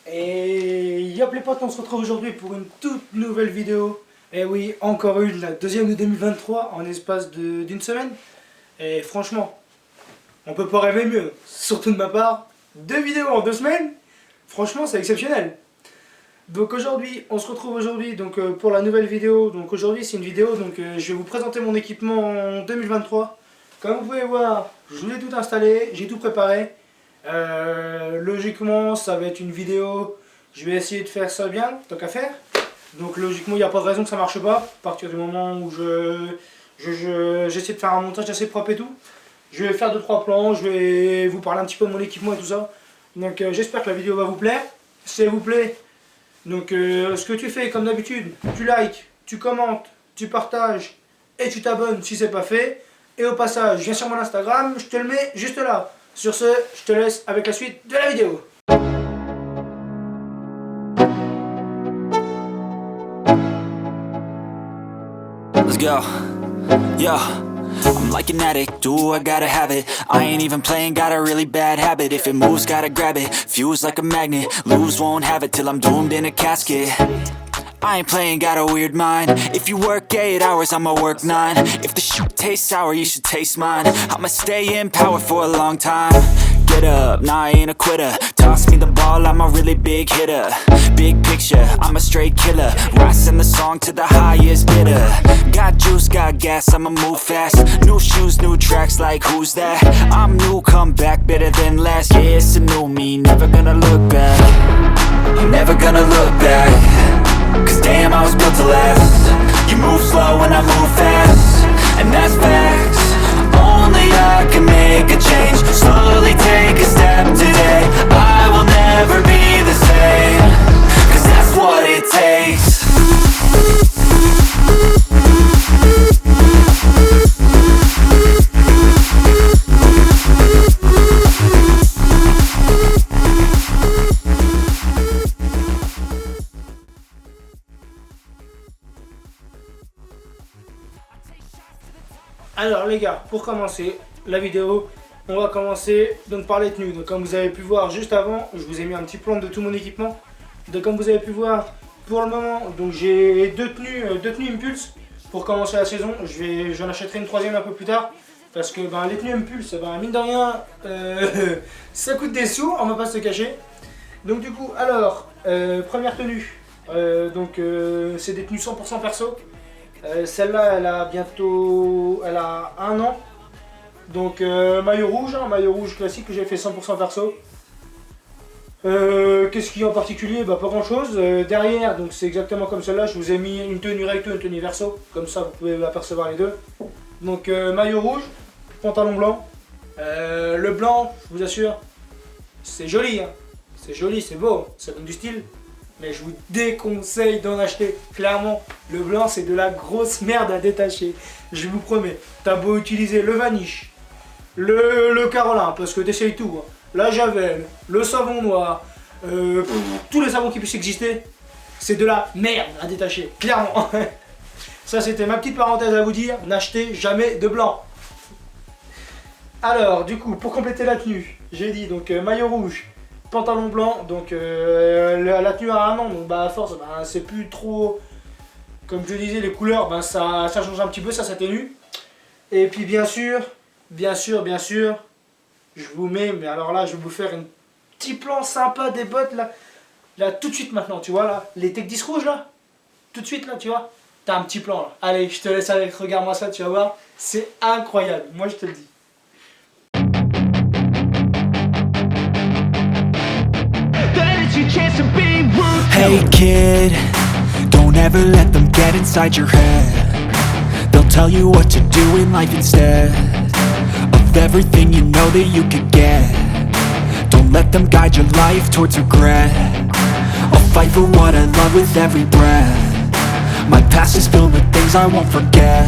Et yop les potes, on se retrouve aujourd'hui pour une toute nouvelle vidéo. Et oui, encore une, la deuxième de 2023 en espace d'une semaine. Et franchement, on peut pas rêver mieux, surtout de ma part. 2 vidéos en 2 semaines, franchement c'est exceptionnel. Donc aujourd'hui, on se retrouve aujourd'hui pour la nouvelle vidéo. Donc aujourd'hui c'est une vidéo, je vais vous présenter mon équipement en 2023. Comme vous pouvez voir, je vous ai tout installé, j'ai tout préparé. Logiquement ça va être une vidéo, je vais essayer de faire ça bien, tant qu'à faire. Donc logiquement il n'y a pas de raison que ça marche pas, à partir du moment où j'essaie de faire un montage assez propre et tout. Je vais faire 2-3 plans, je vais vous parler un petit peu de mon équipement et tout ça. Donc j'espère que la vidéo va vous plaire. Si elle vous plaît, ce que tu fais comme d'habitude, tu likes, tu commentes, tu partages et tu t'abonnes si c'est pas fait. Et au passage, viens sur mon Instagram, je te le mets juste là. Sur ce, je te laisse avec la suite de la vidéo. Let's go. Yo, I'm like an addict, do I gotta have it. I ain't even playing, got a really bad habit. If it moves, gotta grab it, fuse like a magnet. Lose, won't have it till I'm doomed in a casket. I ain't playing, got a weird mind. If you work 8 hours, I'ma work 9. If the shit tastes sour, you should taste mine. I'ma stay in power for a long time. Get up, nah, I ain't a quitter. Toss me the ball, I'm a really big hitter. Big picture, I'm a straight killer. Rising the song to the highest bidder. Got juice, got gas, I'ma move fast. New shoes, new tracks, like who's that? I'm new, come back, better than last. Yeah, it's a new me, never gonna look back. I'm never gonna look back. Cause damn, I was built to last. You move slow and I move fast, and that's facts. Only I can make a change. Slowly take a step today. I will never be the same. Cause that's what it takes. Alors les gars, pour commencer la vidéo, on va commencer par les tenues. Donc comme vous avez pu voir juste avant, je vous ai mis un petit plan de tout mon équipement. Donc comme vous avez pu voir, pour le moment, j'ai deux tenues Impulse pour commencer la saison. J'en achèterai une troisième un peu plus tard. Parce que les tenues Impulse, mine de rien, ça coûte des sous, on va pas se cacher. Donc du coup, alors, première tenue, c'est des tenues 100% perso. Celle-là, elle a 1 an. Donc maillot rouge classique que j'ai fait 100% perso. Qu'est-ce qu'il y a en particulier? Pas grand chose. Derrière, donc c'est exactement comme celle-là, je vous ai mis une tenue recto, une tenue verso. Comme ça, vous pouvez apercevoir les deux. Donc maillot rouge, pantalon blanc. Le blanc, je vous assure, c'est joli. Hein. C'est joli, c'est beau, ça donne du style. Mais je vous déconseille d'en acheter. Clairement, le blanc c'est de la grosse merde à détacher. Je vous promets. T'as beau utiliser le Vanish, le Carolin, parce que t'essayes tout. Hein. La Javel, le savon noir, tous les savons qui puissent exister. C'est de la merde à détacher. Clairement. Ça c'était ma petite parenthèse à vous dire. N'achetez jamais de blanc. Alors du coup, pour compléter la tenue, j'ai dit maillot rouge. Pantalon blanc, la tenue a 1 an, donc à force, c'est plus trop, comme je disais, les couleurs, ça change un petit peu, ça s'atténue. Et puis bien sûr, je vous mets, mais alors là, je vais vous faire un petit plan sympa des bottes, là tout de suite maintenant, tu vois, là, les Tech 10 rouges, là, tout de suite, là, tu vois, t'as un petit plan, là. Allez, je te laisse avec, regarde-moi ça, tu vas voir, c'est incroyable, moi je te le dis. Hey kid, don't ever let them get inside your head. They'll tell you what to do in life instead of everything you know that you could get. Don't let them guide your life towards regret. I'll fight for what I love with every breath. My past is filled with things I won't forget.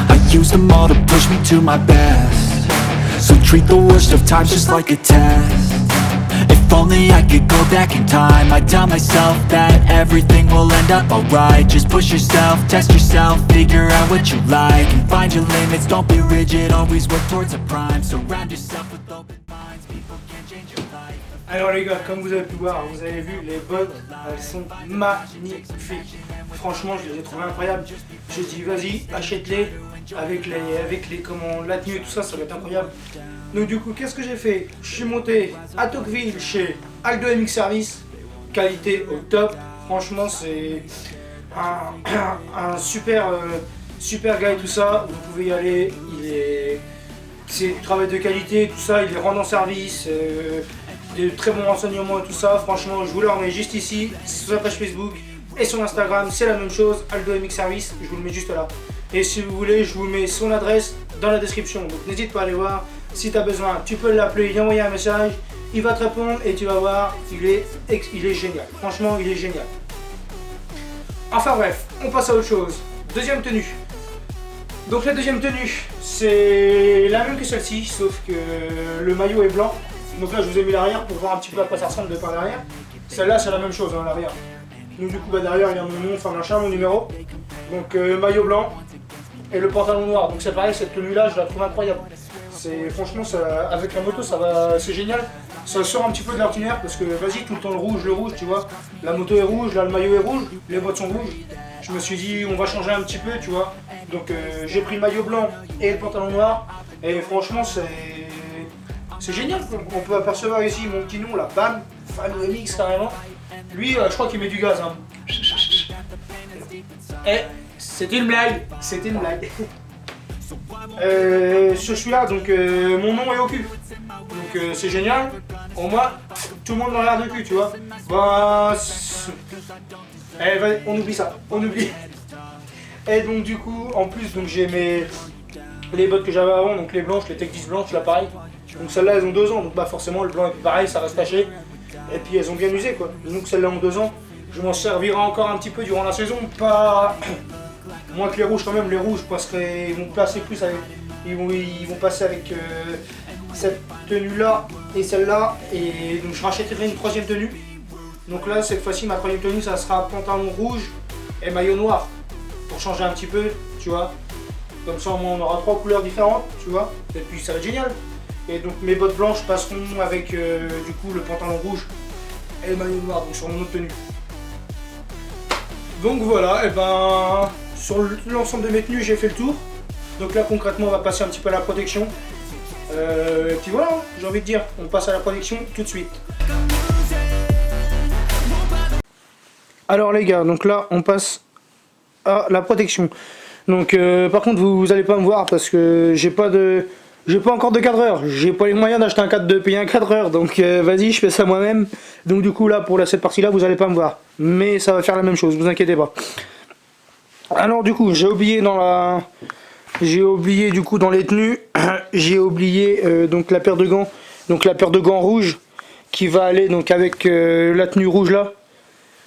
I use them all to push me to my best. So treat the worst of times just like a test. If only I could go back in time, I'd tell myself that everything will end up alright. Just push yourself, test yourself, figure out what you like, and find your limits, don't be rigid, always work towards a prime. Surround yourself with open minds, people can change your life. Alors les gars, comme vous avez pu voir, vous avez vu, les bottes, elles sont magnifiques. Franchement, je les ai trouvées incroyables. J'ai dit, vas-y, achète-les avec comment, la tenue et tout ça, ça va être incroyable. Donc du coup, qu'est-ce que j'ai fait? Je suis monté à Tocqueville chez Aldo MX Service, qualité au top. Franchement, c'est un super gars et tout ça. Vous pouvez y aller. C'est du travail de qualité, tout ça. Il est rend en service. Des très bons renseignements et tout ça. Franchement, je vous le remets juste ici, sur sa page Facebook et sur Instagram, c'est la même chose, Aldo MX Service, je vous le mets juste là. Et si vous voulez, je vous mets son adresse dans la description, donc n'hésite pas à aller voir. Si tu as besoin, tu peux l'appeler, lui envoyer un message, il va te répondre et tu vas voir, il est génial. Franchement, il est génial. Enfin bref, on passe à autre chose. Deuxième tenue. Donc la deuxième tenue, c'est la même que celle-ci, sauf que le maillot est blanc. Donc là je vous ai mis l'arrière pour voir un petit peu à quoi ça ressemble de par derrière. Celle-là c'est la même chose, hein, l'arrière. Donc du coup derrière il y a mon nom, enfin machin, mon numéro. Donc maillot blanc et le pantalon noir. Donc c'est pareil, cette tenue là je la trouve incroyable. Franchement avec la moto ça va, c'est génial. Ça sort un petit peu de l'ordinaire parce que vas-y tout le temps le rouge, tu vois. La moto est rouge, là le maillot est rouge, les bottes sont rouges. Je me suis dit on va changer un petit peu, tu vois. Donc j'ai pris le maillot blanc et le pantalon noir. Et franchement c'est génial. On peut apercevoir ici mon petit nom là, bam, Fan MX carrément. Lui je crois qu'il met du gaz. Hein. Et c'était une blague, c'était une blague. Sur celui-là, donc mon nom est au cul. Donc c'est génial. Au moins, tout le monde m'a l'air de cul, tu vois. Bah, on oublie ça, on oublie. Et donc du coup, en plus, donc j'ai les bottes que j'avais avant, donc les blanches, les Tech 10 blanches, là pareil. Donc celles-là, elles ont 2 ans, donc bah forcément le blanc est pareil, ça reste taché. Et puis elles ont bien usé quoi. Donc celles-là ont 2 ans. Je m'en servirai encore un petit peu durant la saison, pas moins que les rouges quand même. Les rouges ils vont passer plus avec, ils vont passer avec cette tenue-là et celle-là. Et donc je rachèterai une troisième tenue. Donc là cette fois-ci ma troisième tenue ça sera pantalon rouge et maillot noir. Pour changer un petit peu, tu vois. Comme ça on aura 3 couleurs différentes, tu vois. Et puis ça va être génial. Et donc mes bottes blanches passeront avec du coup le pantalon rouge et le maillot noir, donc sur mon autre tenue. Donc voilà, et ben sur l'ensemble de mes tenues j'ai fait le tour. Donc là concrètement on va passer un petit peu à la protection. Et puis voilà, j'ai envie de dire, on passe à la protection tout de suite. Alors les gars, donc là on passe à la protection. Donc par contre vous allez pas me voir parce que j'ai pas encore de cadreur, j'ai pas les moyens d'acheter un cadre de payer un cadreur, donc vas-y je fais ça moi-même. Donc du coup là pour cette partie là vous allez pas me voir, mais ça va faire la même chose, vous inquiétez pas. Alors du coup j'ai oublié du coup dans les tenues, j'ai oublié donc la paire de gants, donc la paire de gants rouges qui va aller donc avec la tenue rouge là.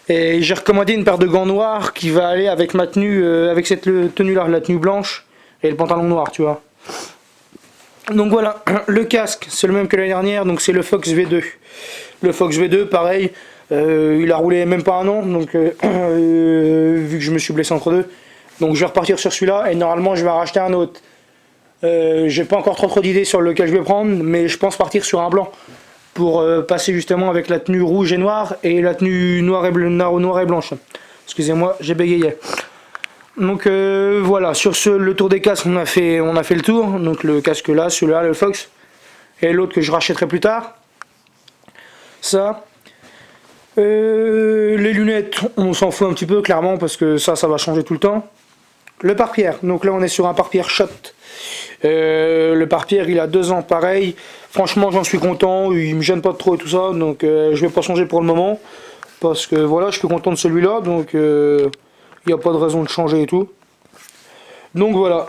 Et j'ai recommandé une paire de gants noirs qui va aller avec ma tenue, avec cette tenue là, la tenue blanche et le pantalon noir, tu vois. Donc voilà, le casque c'est le même que l'année dernière, donc c'est le Fox V2. Le Fox V2 pareil, il a roulé même pas un an, donc vu que je me suis blessé entre deux. Donc je vais repartir sur celui-là et normalement je vais en racheter un autre. J'ai pas encore trop d'idées sur lequel je vais prendre, mais je pense partir sur un blanc. Pour passer justement avec la tenue rouge et noire et la tenue noire et blanche. Excusez-moi, j'ai bégayé. Donc voilà, sur le tour des casques, on a fait le tour. Donc le casque là, celui-là, le Fox, et l'autre que je rachèterai plus tard. Ça. Les lunettes, on s'en fout un petit peu clairement parce que ça va changer tout le temps. Le pare-pierre, donc là on est sur un pare-pierre Shot. Le pare-pierre il a 2 ans pareil. Franchement j'en suis content, il me gêne pas trop et tout ça, donc je vais pas changer pour le moment. Parce que voilà, je suis content de celui-là, donc il n'y a pas de raison de changer et tout. Donc voilà.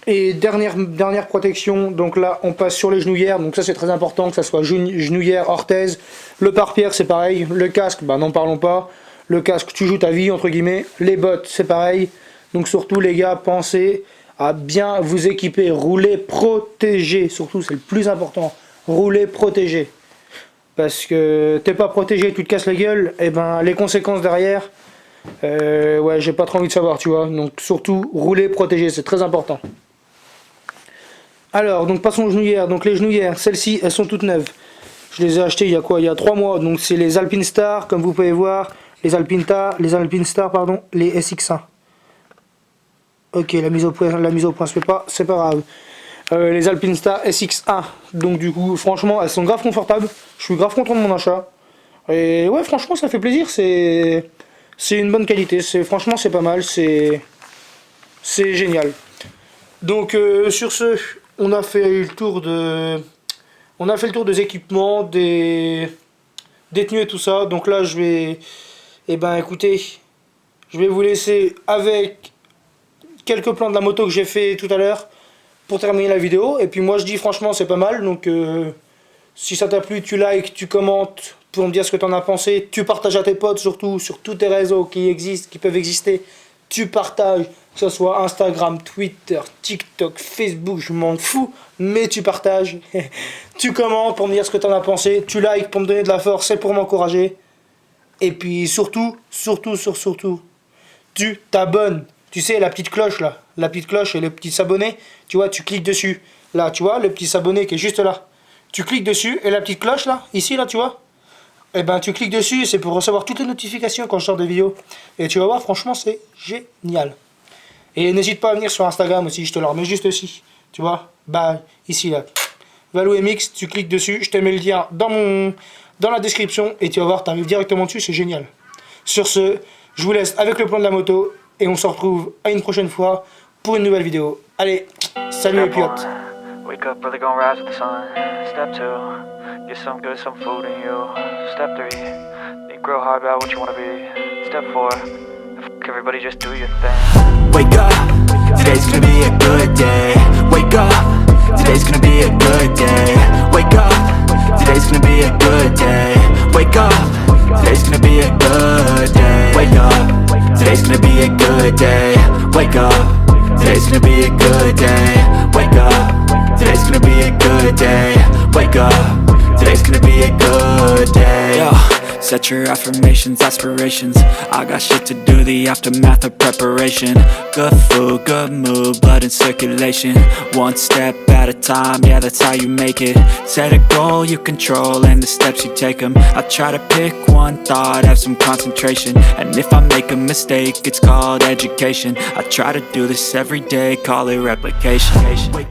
Et dernière protection, donc là on passe sur les genouillères, donc ça c'est très important que ça soit genouillère, orthèse. Le pare-pierre c'est pareil, le casque, bah n'en parlons pas. Le casque tu joues ta vie entre guillemets, les bottes c'est pareil. Donc surtout les gars, pensez à bien vous équiper, rouler protégé, surtout c'est le plus important, rouler protégé. Parce que t'es pas protégé, tu te casses la gueule, et ben les conséquences derrière, ouais j'ai pas trop envie de savoir, tu vois. Donc surtout rouler protégé, c'est très important. Alors donc passons aux genouillères. Donc les genouillères, celles-ci elles sont toutes neuves. Je les ai achetés il y a quoi? Il y a 3 mois. Donc c'est les Alpinestar, comme vous pouvez voir. Les Alpinestar, pardon, les SX1. Ok, la mise au point, c'est pas grave. Les Alpinestar SX1. Donc du coup, franchement, elles sont grave confortables. Je suis grave content de mon achat. Et ouais, franchement, ça fait plaisir. C'est une bonne qualité. Franchement, c'est pas mal. C'est génial. Donc sur ce, on a fait le tour des équipements, des tenues et tout ça. Donc là, je vais, écoutez, je vais vous laisser avec quelques plans de la moto que j'ai fait tout à l'heure pour terminer la vidéo. Et puis moi, je dis franchement, c'est pas mal. Donc si ça t'a plu, tu likes, tu commentes pour me dire ce que t'en as pensé. Tu partages à tes potes, surtout sur tous tes réseaux qui peuvent exister. Tu partages, que ce soit Instagram, Twitter, TikTok, Facebook, je m'en fous, mais tu partages. Tu commentes pour me dire ce que tu en as pensé, tu likes pour me donner de la force et pour m'encourager. Et puis surtout, tu t'abonnes. Tu sais, la petite cloche là, la petite cloche et le petit s'abonner, tu vois, tu cliques dessus. Là, tu vois, le petit s'abonner qui est juste là. Tu cliques dessus et la petite cloche là, ici là, tu vois. Et ben tu cliques dessus, c'est pour recevoir toutes les notifications quand je sors des vidéos. Et tu vas voir, franchement, c'est génial. Et n'hésite pas à venir sur Instagram aussi, je te le remets juste ici. Tu vois, bah ici là. ValouMX, tu cliques dessus, je te mets le lien dans la description et tu vas voir, tu arrives directement dessus, c'est génial. Sur ce, je vous laisse avec le plan de la moto et on se retrouve à une prochaine fois pour une nouvelle vidéo. Allez, salut les pilotes. Wake up, brother, gonna rise with the sun. Step 2, get some good, some food in you. Step 3, think real hard about what you wanna be. Step 4, everybody just do your thing. Wake up, today's gonna be a good day. Wake up, today's gonna be a good day. Wake up, today's gonna be a good day. Wake up, today's gonna be a good day. Wake up, today's gonna be a good day. Wake up, today's gonna be a good day. Wake up. Today's gonna be a good day. Wake up. Today's gonna be a good day. Yo, set your affirmations, aspirations. I got shit to do, the aftermath of preparation. Good food, good mood, blood in circulation. One step at a time, yeah, that's how you make it. Set a goal you control and the steps you take them. I try to pick one thought, have some concentration. And if I make a mistake, it's called education. I try to do this every day, call it replication.